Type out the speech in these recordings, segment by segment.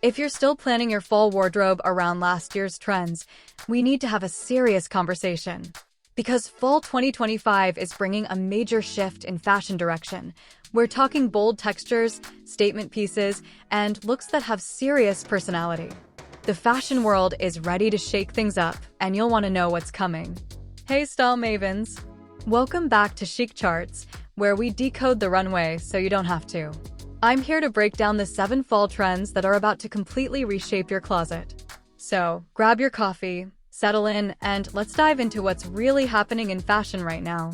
If you're still planning your fall wardrobe around last year's trends, we need to have a serious conversation. Because fall 2025 is bringing a major shift in fashion direction. We're talking bold textures, statement pieces, and looks that have serious personality. The fashion world is ready to shake things up, and you'll want to know what's coming. Hey style mavens! Welcome back to Chic Charts, where we decode the runway so you don't have to. I'm here to break down the 7 fall trends that are about to completely reshape your closet. So, grab your coffee, settle in, and let's dive into what's really happening in fashion right now.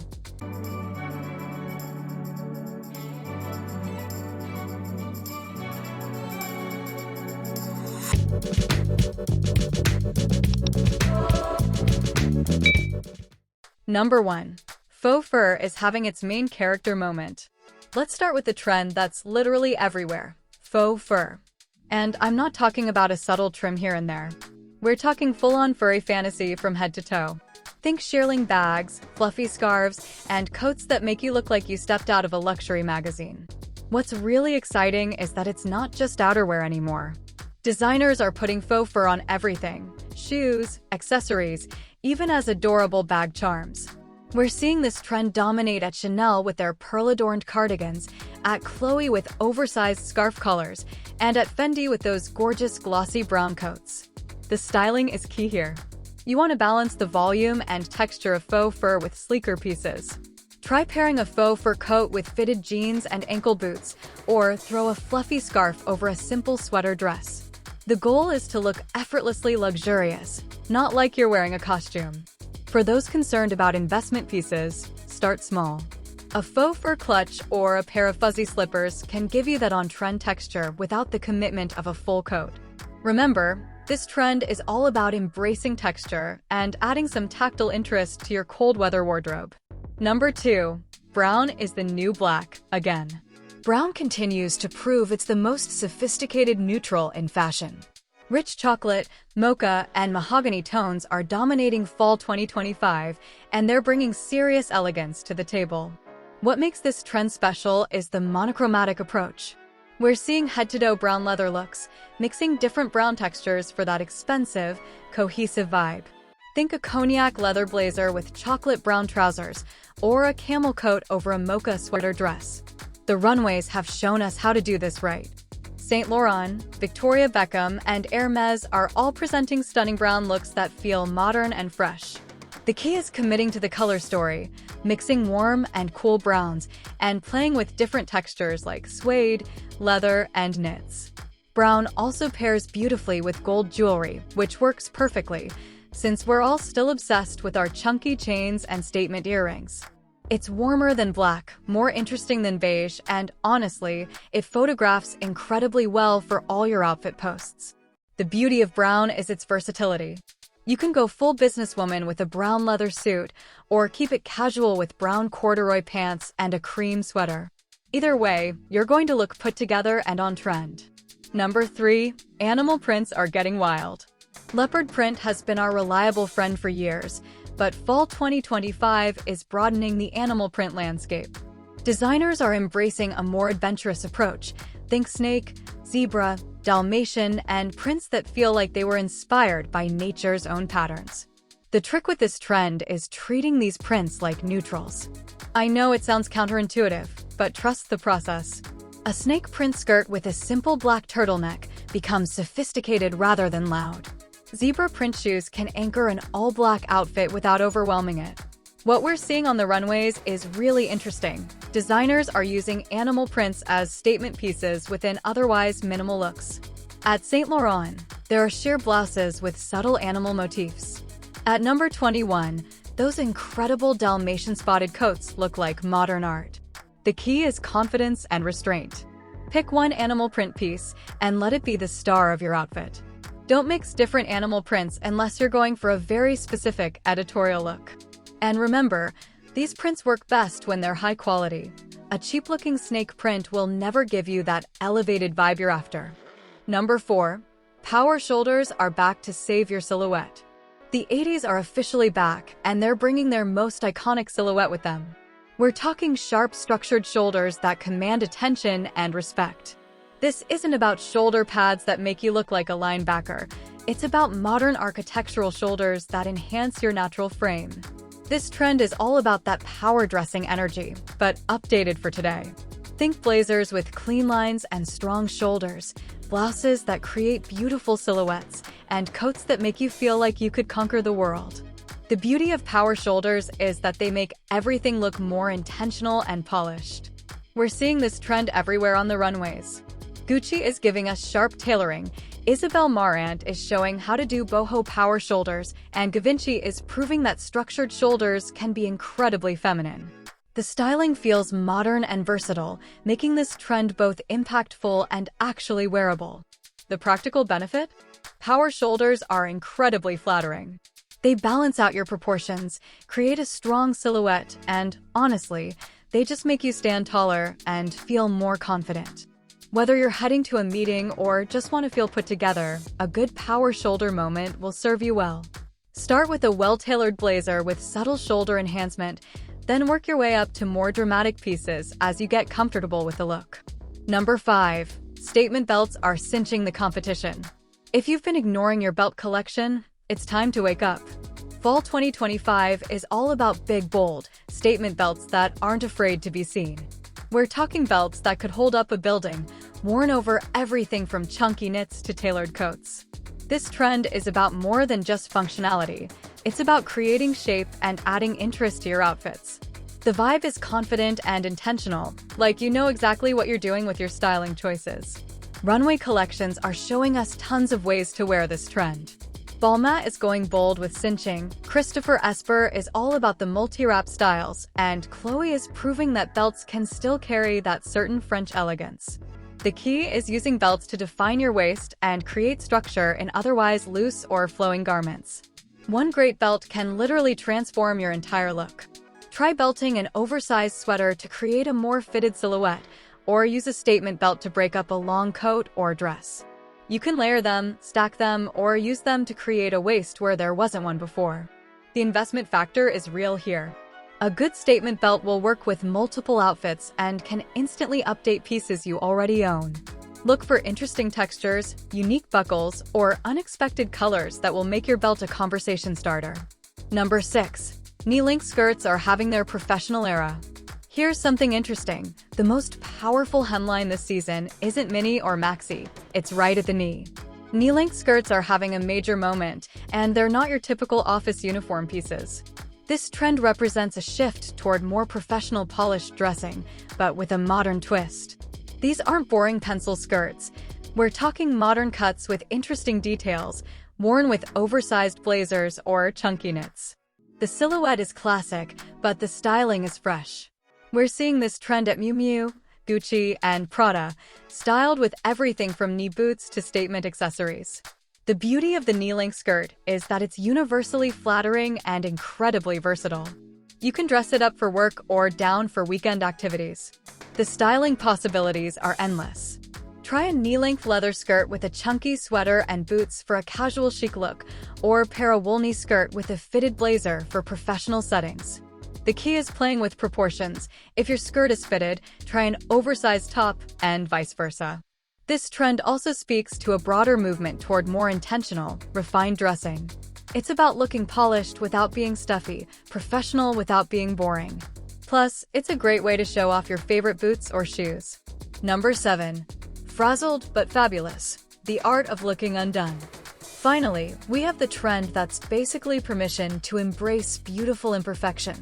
Number 1. Faux fur is having its main character moment. Let's start with the trend that's literally everywhere, faux fur. And I'm not talking about a subtle trim here and there. We're talking full-on furry fantasy from head to toe. Think shearling bags, fluffy scarves, and coats that make you look like you stepped out of a luxury magazine. What's really exciting is that it's not just outerwear anymore. Designers are putting faux fur on everything: shoes, accessories, even as adorable bag charms. We're seeing this trend dominate at Chanel with their pearl-adorned cardigans, at Chloe with oversized scarf collars, and at Fendi with those gorgeous glossy brown coats. The styling is key here. You want to balance the volume and texture of faux fur with sleeker pieces. Try pairing a faux fur coat with fitted jeans and ankle boots, or throw a fluffy scarf over a simple sweater dress. The goal is to look effortlessly luxurious, not like you're wearing a costume. For those concerned about investment pieces, start small. A faux fur clutch or a pair of fuzzy slippers can give you that on-trend texture without the commitment of a full coat. Remember, this trend is all about embracing texture and adding some tactile interest to your cold weather wardrobe. Number 2. Brown is the new black, again. Brown continues to prove it's the most sophisticated neutral in fashion. Rich chocolate, mocha, and mahogany tones are dominating fall 2025, and they're bringing serious elegance to the table. What makes this trend special is the monochromatic approach. We're seeing head-to-toe brown leather looks, mixing different brown textures for that expensive, cohesive vibe. Think a cognac leather blazer with chocolate brown trousers, or a camel coat over a mocha sweater dress. The runways have shown us how to do this right. Saint Laurent, Victoria Beckham, and Hermes are all presenting stunning brown looks that feel modern and fresh. The key is committing to the color story, mixing warm and cool browns, and playing with different textures like suede, leather, and knits. Brown also pairs beautifully with gold jewelry, which works perfectly, since we're all still obsessed with our chunky chains and statement earrings. It's warmer than black, more interesting than beige, and honestly, it photographs incredibly well for all your outfit posts. The beauty of brown is its versatility. You can go full businesswoman with a brown leather suit, or keep it casual with brown corduroy pants and a cream sweater. Either way, you're going to look put together and on trend. Number 3. Animal prints are getting wild. Leopard print has been our reliable friend for years, but fall 2025 is broadening the animal print landscape. Designers are embracing a more adventurous approach. Think snake, zebra, Dalmatian, and prints that feel like they were inspired by nature's own patterns. The trick with this trend is treating these prints like neutrals. I know it sounds counterintuitive, but trust the process. A snake print skirt with a simple black turtleneck becomes sophisticated rather than loud. Zebra print shoes can anchor an all-black outfit without overwhelming it. What we're seeing on the runways is really interesting. Designers are using animal prints as statement pieces within otherwise minimal looks. At Saint Laurent, there are sheer blouses with subtle animal motifs. At number 21, those incredible Dalmatian spotted coats look like modern art. The key is confidence and restraint. Pick one animal print piece and let it be the star of your outfit. Don't mix different animal prints unless you're going for a very specific editorial look. And remember, these prints work best when they're high quality. A cheap-looking snake print will never give you that elevated vibe you're after. Number 4. Power shoulders are back to save your silhouette. The 80s are officially back, and they're bringing their most iconic silhouette with them. We're talking sharp, structured shoulders that command attention and respect. This isn't about shoulder pads that make you look like a linebacker. It's about modern architectural shoulders that enhance your natural frame. This trend is all about that power dressing energy, but updated for today. Think blazers with clean lines and strong shoulders, blouses that create beautiful silhouettes, and coats that make you feel like you could conquer the world. The beauty of power shoulders is that they make everything look more intentional and polished. We're seeing this trend everywhere on the runways. Gucci is giving us sharp tailoring, Isabel Marant is showing how to do boho power shoulders, and Givenchy is proving that structured shoulders can be incredibly feminine. The styling feels modern and versatile, making this trend both impactful and actually wearable. The practical benefit? Power shoulders are incredibly flattering. They balance out your proportions, create a strong silhouette, and, honestly, they just make you stand taller and feel more confident. Whether you're heading to a meeting or just want to feel put together, a good power shoulder moment will serve you well. Start with a well-tailored blazer with subtle shoulder enhancement, then work your way up to more dramatic pieces as you get comfortable with the look. Number 5. Statement belts are cinching the competition. If you've been ignoring your belt collection, it's time to wake up. Fall 2025 is all about big, bold, statement belts that aren't afraid to be seen. We're talking belts that could hold up a building, worn over everything from chunky knits to tailored coats. This trend is about more than just functionality. It's about creating shape and adding interest to your outfits. The vibe is confident and intentional, like you know exactly what you're doing with your styling choices. Runway collections are showing us tons of ways to wear this trend. Balmain is going bold with cinching, Christopher Esper is all about the multi-wrap styles, and Chloe is proving that belts can still carry that certain French elegance. The key is using belts to define your waist and create structure in otherwise loose or flowing garments. One great belt can literally transform your entire look. Try belting an oversized sweater to create a more fitted silhouette, or use a statement belt to break up a long coat or dress. You can layer them, stack them, or use them to create a waist where there wasn't one before. The investment factor is real here. A good statement belt will work with multiple outfits and can instantly update pieces you already own. Look for interesting textures, unique buckles, or unexpected colors that will make your belt a conversation starter. Number 6. Knee-length skirts are having their professional era. Here's something interesting. The most powerful hemline this season isn't mini or maxi, it's right at the knee. Knee-length skirts are having a major moment, and they're not your typical office uniform pieces. This trend represents a shift toward more professional polished dressing, but with a modern twist. These aren't boring pencil skirts. We're talking modern cuts with interesting details, worn with oversized blazers or chunky knits. The silhouette is classic, but the styling is fresh. We're seeing this trend at Miu Miu, Gucci, and Prada, styled with everything from knee boots to statement accessories. The beauty of the knee-length skirt is that it's universally flattering and incredibly versatile. You can dress it up for work or down for weekend activities. The styling possibilities are endless. Try a knee-length leather skirt with a chunky sweater and boots for a casual chic look, or pair a wool knee skirt with a fitted blazer for professional settings. The key is playing with proportions. If your skirt is fitted, try an oversized top, and vice versa. This trend also speaks to a broader movement toward more intentional, refined dressing. It's about looking polished without being stuffy, professional without being boring. Plus, it's a great way to show off your favorite boots or shoes. Number 7. Frazzled but fabulous. The art of looking undone. Finally, we have the trend that's basically permission to embrace beautiful imperfection.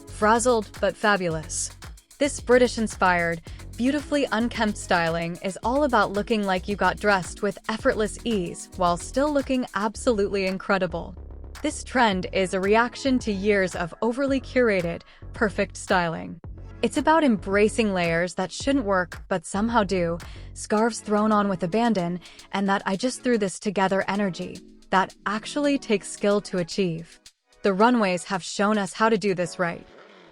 Frazzled but fabulous. This British-inspired, beautifully unkempt styling is all about looking like you got dressed with effortless ease while still looking absolutely incredible. This trend is a reaction to years of overly curated, perfect styling. It's about embracing layers that shouldn't work but somehow do, scarves thrown on with abandon, and that I just threw this together energy that actually takes skill to achieve. The runways have shown us how to do this right.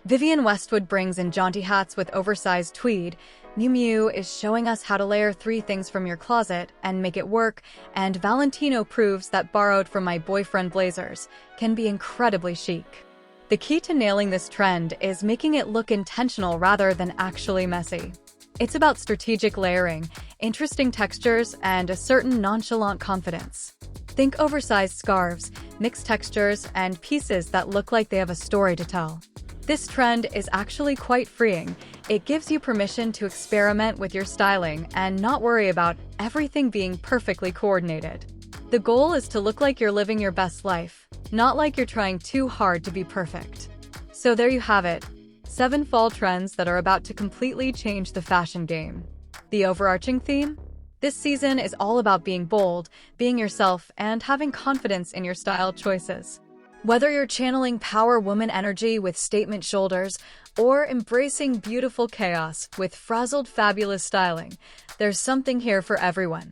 Vivienne Westwood brings in jaunty hats with oversized tweed, Miu Miu is showing us how to layer 3 things from your closet and make it work, and Valentino proves that borrowed from my boyfriend blazers can be incredibly chic. The key to nailing this trend is making it look intentional rather than actually messy. It's about strategic layering, interesting textures, and a certain nonchalant confidence. Think oversized scarves, mixed textures, and pieces that look like they have a story to tell. This trend is actually quite freeing. It gives you permission to experiment with your styling and not worry about everything being perfectly coordinated. The goal is to look like you're living your best life, not like you're trying too hard to be perfect. So there you have it, 7 fall trends that are about to completely change the fashion game. The overarching theme? This season is all about being bold, being yourself, and having confidence in your style choices. Whether you're channeling power woman energy with statement shoulders or embracing beautiful chaos with frazzled fabulous styling, there's something here for everyone.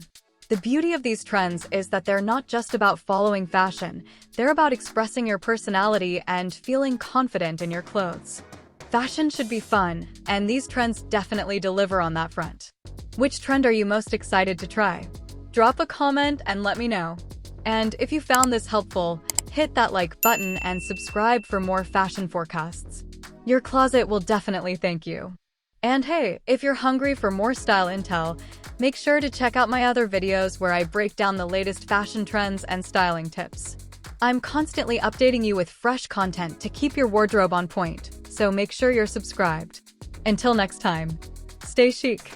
The beauty of these trends is that they're not just about following fashion, they're about expressing your personality and feeling confident in your clothes. Fashion should be fun, and these trends definitely deliver on that front. Which trend are you most excited to try? Drop a comment and let me know. And if you found this helpful, hit that like button and subscribe for more fashion forecasts. Your closet will definitely thank you. And hey, if you're hungry for more style intel, make sure to check out my other videos where I break down the latest fashion trends and styling tips. I'm constantly updating you with fresh content to keep your wardrobe on point, so make sure you're subscribed. Until next time, stay chic.